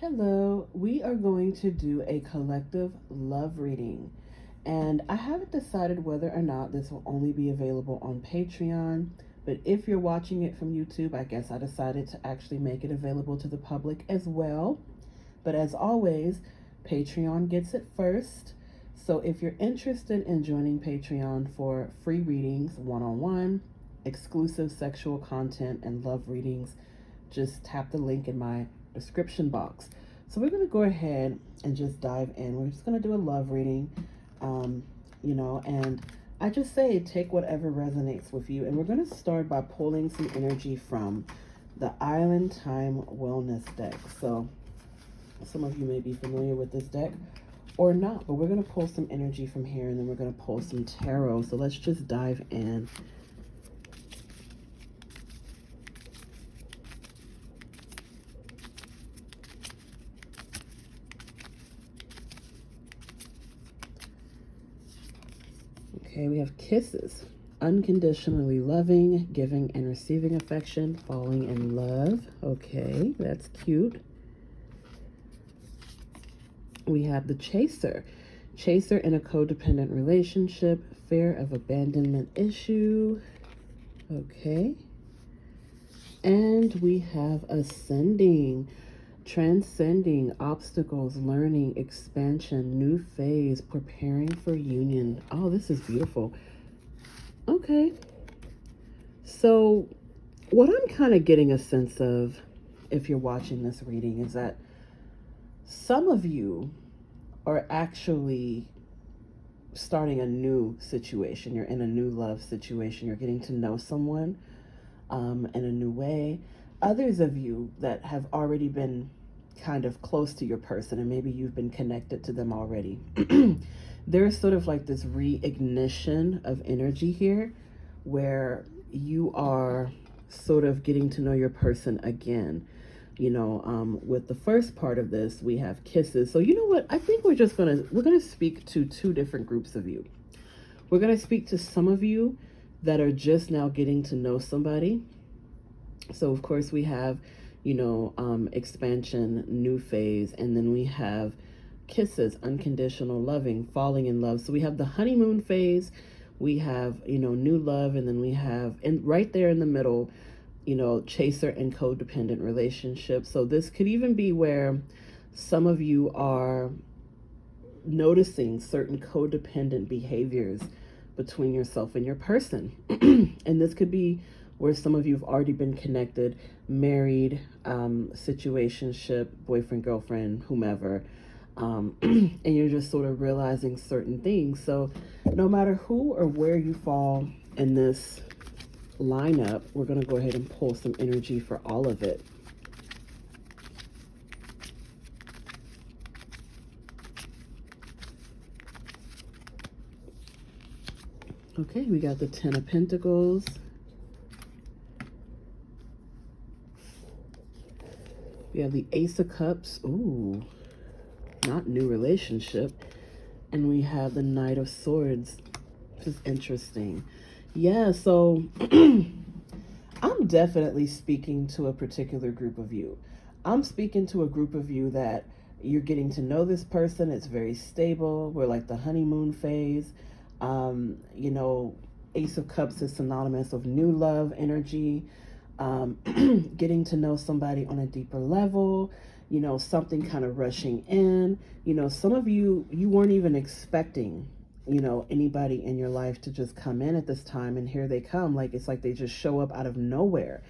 Hello, we are going to do a collective love reading. And I haven't decided whether or not this will only be available on Patreon. But if you're watching it from YouTube, I guess I decided to actually make it available to the public as well. But as always, Patreon gets it first. So if you're interested in joining Patreon for free readings, one on one, exclusive sexual content, and love readings, just tap the link in my description box. So we're going to go ahead and just dive in. We're just going to do a love reading, and I just say take whatever resonates with you. And we're going to start by pulling some energy from the Island Time Wellness deck. So some of you may be familiar with this deck or not, but we're going to pull some energy from here, and then we're going to pull some tarot. So let's just dive in. Okay, we have kisses. Unconditionally loving, giving and receiving affection, falling in love. Okay, that's cute. We have the chaser. Chaser in a codependent relationship, fear of abandonment issue. Okay. And we have ascending. Transcending obstacles, learning, expansion, new phase, preparing for union. Oh, this is beautiful. Okay. So what I'm kind of getting a sense of, if you're watching this reading, is that some of you are actually starting a new situation. You're in a new love situation. You're getting to know someone in a new way. Others of you that have already been kind of close to your person, and maybe you've been connected to them already. There's sort of like this reignition of energy here where you are sort of getting to know your person again. With the first part of this, we have kisses. So you know what? I think we're gonna speak to two different groups of you. We're gonna speak to some of you that are just now getting to know somebody. So of course we have, expansion, new phase, and then we have kisses, unconditional loving, falling in love. So we have the honeymoon phase, we have, new love, and then we have, and right there in the middle, chaser and codependent relationship. So this could even be where some of you are noticing certain codependent behaviors between yourself and your person. And this could be where some of you have already been connected, married, situationship, boyfriend, girlfriend, whomever, and you're just sort of realizing certain things. So no matter who or where you fall in this lineup, we're going to go ahead and pull some energy for all of it. Okay, we got the Ten of Pentacles. We have the Ace of Cups. Ooh, not new relationship. And we have the Knight of Swords. This is interesting. Yeah, so I'm definitely speaking to a particular group of you. I'm speaking to a group of you that you're getting to know this person. It's very stable. We're like the honeymoon phase. Ace of Cups is synonymous with new love energy. Getting to know somebody on a deeper level, something kind of rushing in. Some of you weren't even expecting, anybody in your life to just come in at this time, and here they come. Like, it's like they just show up out of nowhere,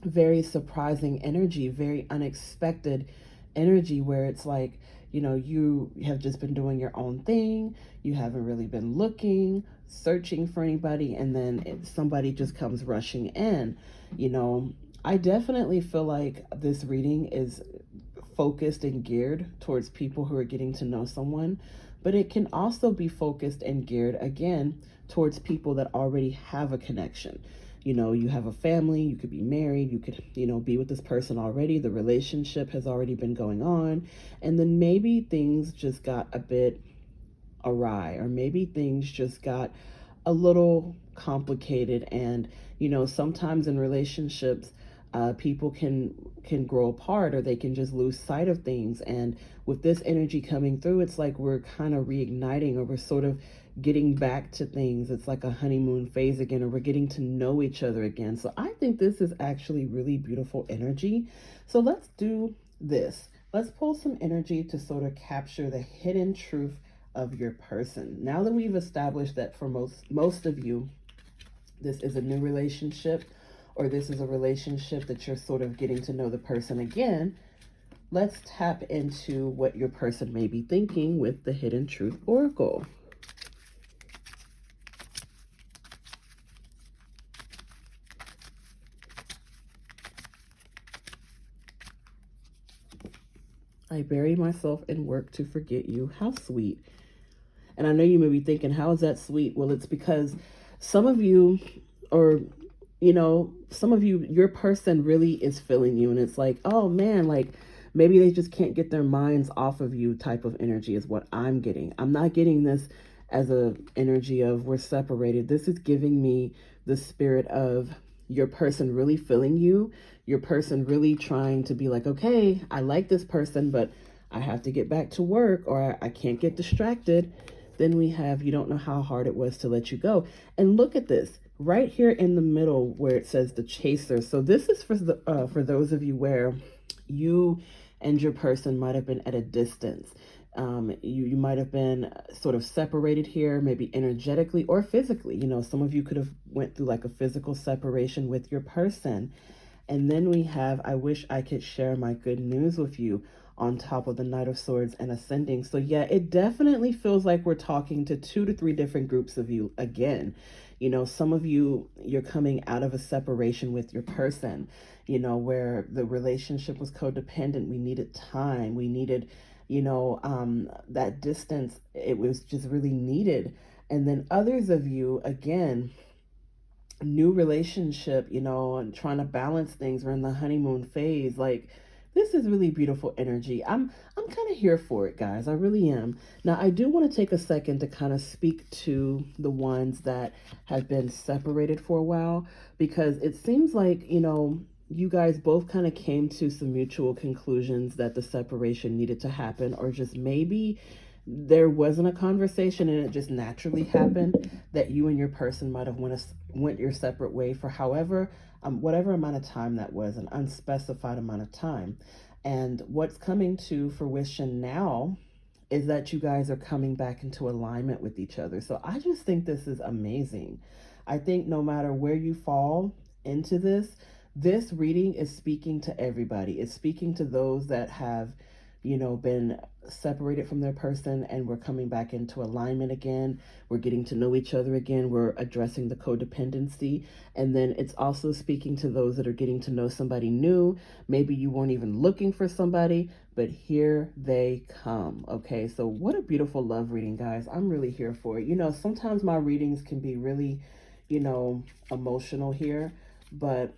very surprising energy, very unexpected energy, where it's like, you have just been doing your own thing. You haven't really been looking, searching for anybody, and then somebody just comes rushing in. I definitely feel like this reading is focused and geared towards people who are getting to know someone, but it can also be focused and geared again towards people that already have a connection. You have a family, you could be married, you could, be with this person already. The relationship has already been going on. And then maybe things just got a bit awry, or maybe things just got a little complicated. And, sometimes in relationships, People can grow apart, or they can just lose sight of things. And with this energy coming through, it's like we're kind of reigniting, or we're sort of getting back to things. It's like a honeymoon phase again, or we're getting to know each other again. So I think this is actually really beautiful energy. So let's do this. Let's pull some energy to sort of capture the hidden truth of your person. Now that we've established that for most of you, this is a new relationship, or this is a relationship that you're sort of getting to know the person again, let's tap into what your person may be thinking with the Hidden Truth Oracle. I bury myself in work to forget you. How sweet. And I know you may be thinking, how is that sweet? Well, it's because some of you, or some of you, your person really is feeling you, and it's like, oh man, like maybe they just can't get their minds off of you type of energy is what I'm getting. I'm not getting this as a energy of we're separated. This is giving me the spirit of your person really feeling you, your person really trying to be like, okay, I like this person, but I have to get back to work, or I can't get distracted. Then we have, you don't know how hard it was to let you go. And look at this right here in the middle where it says the chaser. So this is for those of you where you and your person might have been at a distance. You might have been sort of separated here, maybe energetically or physically. Some of you could have went through like a physical separation with your person. And then we have, I wish I could share my good news with you, on top of the Knight of Swords and Ascending. So yeah, it definitely feels like we're talking to 2 to 3 different groups of you again. Some of you, you're coming out of a separation with your person, where the relationship was codependent. We needed time. We needed, that distance. It was just really needed. And then others of you, again, new relationship, and trying to balance things. We're in the honeymoon phase. Like, this is really beautiful energy. I'm kind of here for it, guys. I really am. Now, I do want to take a second to kind of speak to the ones that have been separated for a while, because it seems like, you guys both kind of came to some mutual conclusions that the separation needed to happen, or just maybe there wasn't a conversation and it just naturally happened that you and your person might have went your separate way for whatever amount of time that was, an unspecified amount of time. And what's coming to fruition now is that you guys are coming back into alignment with each other. So I just think this is amazing. I think no matter where you fall into this reading is speaking to everybody. It's speaking to those that have, been separated from their person, and we're coming back into alignment again. We're getting to know each other again. We're addressing the codependency. And then it's also speaking to those that are getting to know somebody new. Maybe you weren't even looking for somebody, but here they come. Okay, so what a beautiful love reading, guys. I'm really here for it. Sometimes my readings can be really, emotional here, but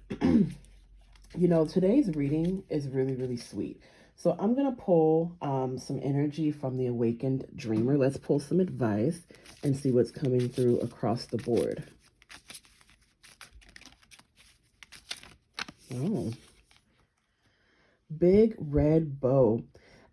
today's reading is really, really sweet. So I'm going to pull some energy from the Awakened Dreamer. Let's pull some advice and see what's coming through across the board. Oh. Big red bow.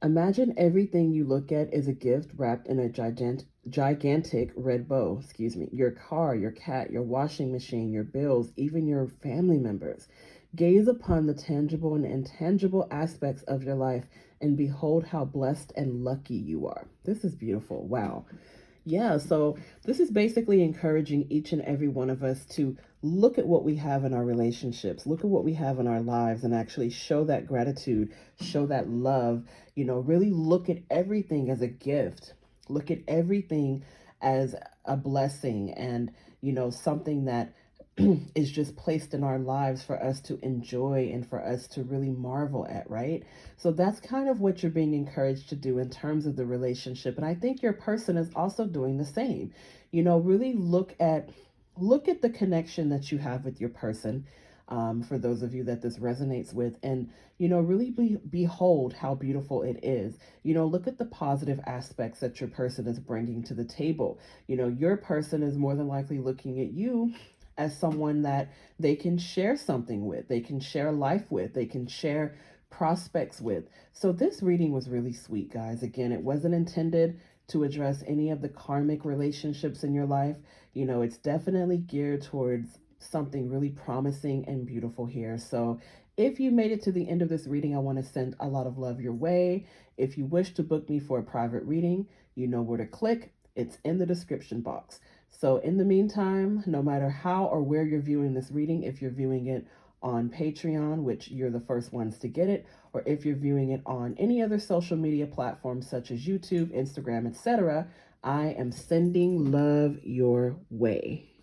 Imagine everything you look at is a gift wrapped in a gigantic red bow. Excuse me. Your car, your cat, your washing machine, your bills, even your family members. Gaze upon the tangible and intangible aspects of your life and behold how blessed and lucky you are. This is beautiful. Wow. Yeah, so this is basically encouraging each and every one of us to look at what we have in our relationships, look at what we have in our lives, and actually show that gratitude, show that love, really look at everything as a gift, look at everything as a blessing, and, something that is just placed in our lives for us to enjoy and for us to really marvel at, right? So that's kind of what you're being encouraged to do in terms of the relationship. And I think your person is also doing the same. Really look at the connection that you have with your person. For those of you that this resonates with, and really behold how beautiful it is. Look at the positive aspects that your person is bringing to the table. Your person is more than likely looking at you as someone that they can share something with, they can share life with, they can share prospects with. So this reading was really sweet, guys. Again, it wasn't intended to address any of the karmic relationships in your life. You know, it's definitely geared towards something really promising and beautiful here. So if you made it to the end of this reading, I want to send a lot of love your way. If you wish to book me for a private reading, you know where to click. It's in the description box. So in the meantime, no matter how or where you're viewing this reading, if you're viewing it on Patreon, which you're the first ones to get it, or if you're viewing it on any other social media platforms such as YouTube, Instagram, etc., I am sending love your way.